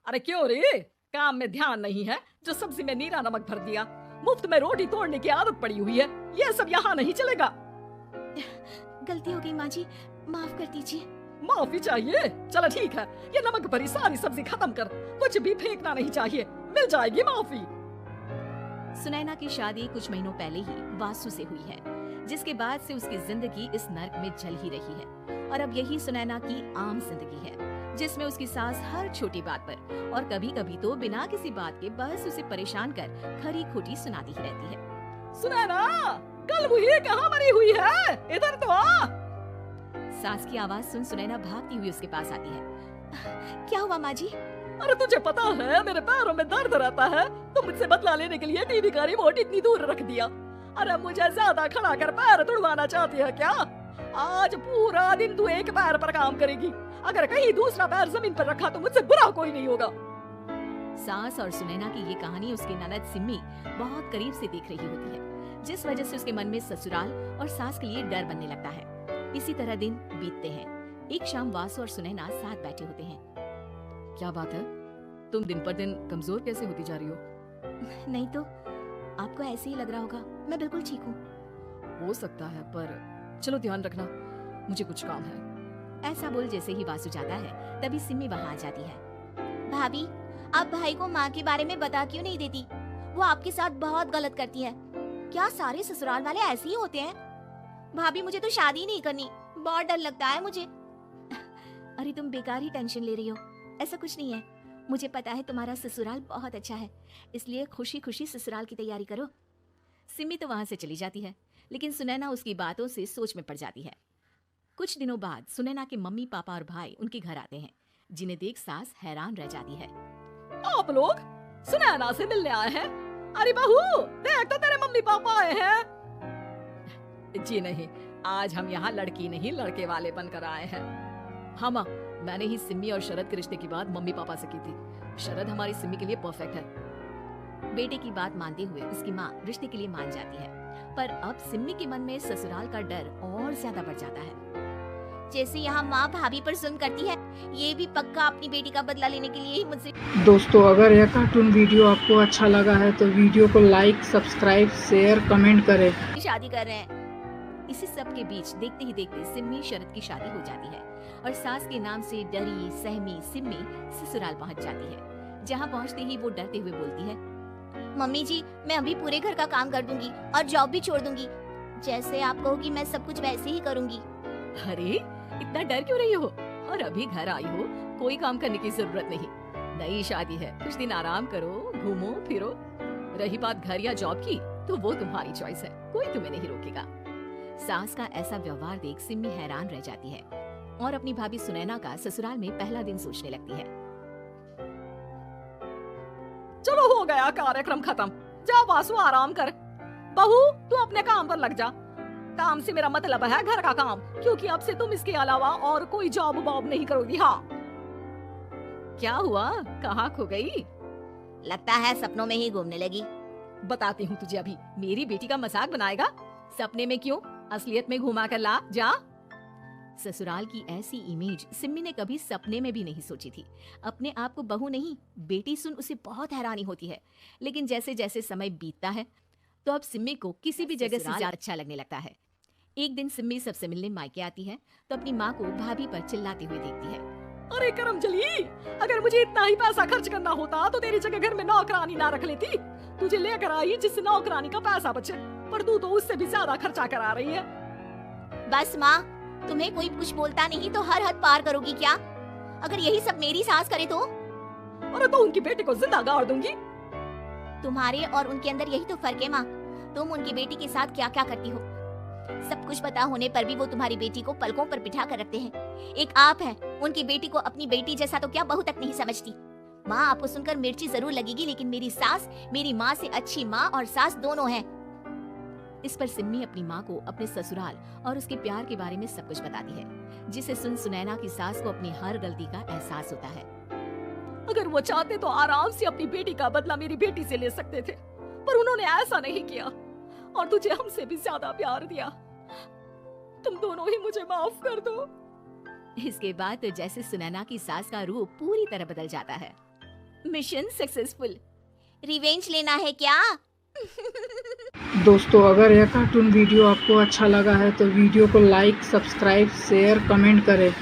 अरे क्यों रे? काम में ध्यान नहीं है जो सब्जी में नीरा नमक भर दिया। मुफ्त में रोटी तोड़ने की आदत पड़ी हुई है। ये सब यहाँ नहीं चलेगा। गलती हो गई माँ जी, माफ कर दीजिए। माफी चाहिए? चलो ठीक है, ये नमक भरी सारी सब्जी खत्म कर। कुछ भी फेंकना नहीं चाहिए, मिल जाएगी माफी। सुनैना की शादी कुछ महीनों पहले ही वासु से हुई है, जिसके बाद से उसकी जिंदगी इस नर्क में जल ही रही है। और अब यही सुनैना की आम जिंदगी है, जिसमें उसकी सास हर छोटी बात पर और कभी कभी तो बिना किसी बात के बस उसे परेशान कर खरी खोटी सुनाती ही रहती है। सुनैना, कल मुही कहाँ मरी हुई है? इधर तो आ। सास की आवाज सुन सुनैना भागती हुई उसके पास आती है। क्या हुआ माँ जी? अरे तुझे पता है मेरे पैरों में दर्द रहता है, तो मुझसे बदला लेने के लिए टीवी का रिमोट इतनी दूर रख दिया। अरे मुझे ज्यादा खड़ा कर पैर तुड़वाना चाहती है क्या? आज पूरा दिन तू एक पैर पर काम करेगी। अगर कहीं दूसरा पैर जमीन पर रखा तो मुझसे बुरा कोई नहीं होगा। सास और सुनैना की ये कहानी उसकी ननद सिम्मी बहुत करीब से देख रही होती है, जिस वजह से उसके मन में ससुराल और सास के लिए डर बनने लगता है। इसी तरह दिन बीतते हैं। एक शाम वासु और सुनैना साथ बैठे होते हैं। क्या बात है, तुम दिन पर दिन कमजोर कैसे होती जा रही हो? नहीं तो आपको ऐसे ही लग रहा होगा, मैं बिल्कुल ठीक हूँ। हो सकता है, पर चलो ध्यान रखना, मुझे कुछ काम है। ऐसा बोल जैसे ही वासु जाता है तभी सिम्मी वहाँ आ जाती है। भाभी, आप भाई को माँ के बारे में बता क्यों नहीं देती? वो आपके साथ बहुत गलत करती है। क्या सारे ससुराल वाले ऐसे ही होते हैं? भाभी, मुझे तो शादी नहीं करनी, बहुत डर लगता है मुझे। अरे तुम बेकार ही टेंशन ले रही हो, ऐसा कुछ नहीं है। मुझे पता है तुम्हारा ससुराल बहुत अच्छा है, इसलिए खुशी खुशी ससुराल की तैयारी करो। सिम्मी तो वहाँ से चली जाती है, लेकिन सुनैना उसकी बातों से सोच में पड़ जाती है। कुछ दिनों बाद सुनैना के मम्मी पापा और भाई उनके घर आते हैं, जिन्हें देख सास हैरान रह जाती है। आप लोग सुनैना से मिलने आए हैं? अरे बहू, देख तो तेरे मम्मी पापा आए हैं। जी नहीं, आज हम यहाँ लड़की नहीं लड़के वाले बनकर आए हैं। हाँ माँ, मैंने ही सिम्मी और शरद के रिश्ते की बात मम्मी पापा से की थी। शरद हमारी सिम्मी के लिए परफेक्ट है। बेटे की बात मानते हुए उसकी माँ रिश्ते के लिए मान जाती है, पर अब सिम्मी के मन में ससुराल का डर और ज्यादा बढ़ जाता है। जैसे यहाँ माँ भाभी पर जुल्म करती है, ये भी पक्का अपनी बेटी का बदला लेने के लिए ही मुझसे। दोस्तों, अगर यह कार्टून वीडियो आपको अच्छा लगा है तो वीडियो को लाइक, सब्सक्राइब, शेयर, कमेंट करें। शादी कर रहे हैं। इसी सब के बीच देखते ही देखते सिम्मी शरद की शादी हो जाती है और सास के नाम से डरी सहमी सिम्मी ससुराल पहुंच जाती है। जहां पहुंचते ही वो डरते हुए बोलती है, मम्मी जी, मैं अभी पूरे घर का काम कर दूंगी और जॉब भी छोड़ दूंगी। जैसे आप कहोगी मैं सब कुछ वैसे ही करूंगी। अरे इतना डर क्यों रही हो? और अभी घर आई हो, कोई काम करने की जरूरत नहीं। नई शादी है, कुछ दिन आराम करो, घूमो फिरो। रही बात घर या जॉब की, तो वो तुम्हारी चॉइस है, कोई तुम्हें नहीं रोकेगा। सास का ऐसा व्यवहार देख सिम्मी हैरान रह जाती है और अपनी भाभी सुनैना का ससुराल में पहला दिन सोचने लगती है। चलो हो गया कार्यक्रम खत्म, जा वासु आराम कर। बहू, तू अपने काम पर लग जा। काम से मेरा मतलब है घर का काम, क्योंकि अब से तुम इसके अलावा और कोई जॉब वॉब नहीं करोगी। हाँ, क्या हुआ, कहाँ खो गई? लगता है सपनों में ही घूमने लगी। बताती हूँ तुझे अभी। मेरी बेटी का मजाक बनाएगा? सपने में क्यों, असलियत में घुमा कर ला, जा। ससुराल की ऐसी इमेज सिम्मी ने कभी सपने में भी नहीं सोची थी। अपने आप को बहू नहीं बेटी सुन उसे बहुत हैरानी होती है, लेकिन जैसे जैसे समय बीतता है तो अब सिम्मी को किसी भी जगह से ज्यादा अच्छा लगने लगता है। एक दिन सिम्मी सबसे मिलने मायके आती है तो अपनी माँ को भाभी पर चिल्लाते हुए देखती है। अरे करमजली, अगर मुझे इतना ही पैसा खर्च करना होता तो तेरी जगह घर में नौकरानी ना रख लेती। तुझे लेकर आई जिससे नौकरानी का पैसा बचे, पर तू तो उससे भी ज्यादा खर्चा करा रही है। बस माँ, तुम्हें कोई कुछ बोलता नहीं तो हर हद पार करोगी क्या? अगर यही सब मेरी सास करे तो? अरे तो उनकी बेटी को जिंदा गाड़ दूंगी। तुम्हारे और उनके अंदर यही तो फर्क है माँ। तुम उनकी बेटी के साथ क्या क्या करती हो, सब कुछ पता होने पर भी वो तुम्हारी बेटी को पलकों पर बिठा कर रखते हैं। एक आप है, उनकी बेटी को अपनी बेटी जैसा तो क्या बहू तक नहीं समझती। माँ, आपको सुनकर मिर्ची जरूर लगेगी, लेकिन मेरी सास मेरी माँ से अच्छी माँ और सास दोनों हैं। इस पर सिम्मी अपनी माँ को अपने ससुराल और उसके प्यार के बारे में सब कुछ बताती है, जिसे सुन सुनैना की सास को अपनी हर गलती का एहसास होता है। अगर वो चाहते तो आराम से अपनी बेटी का बदला मेरी बेटी से ले सकते थे, पर उन्होंने ऐसा नहीं किया और तुझे हमसे भी ज्यादा प्यार दिया। तुम दोनों ही मुझे माफ कर दो। इसके बाद जैसे सुनैना की सास का रूप पूरी तरह बदल जाता है। Mission successful. रिवेंज लेना है क्या? दोस्तों अगर यह कार्टून वीडियो आपको अच्छा लगा है तो वीडियो को लाइक, सब्सक्राइब, शेयर, कमेंट करें।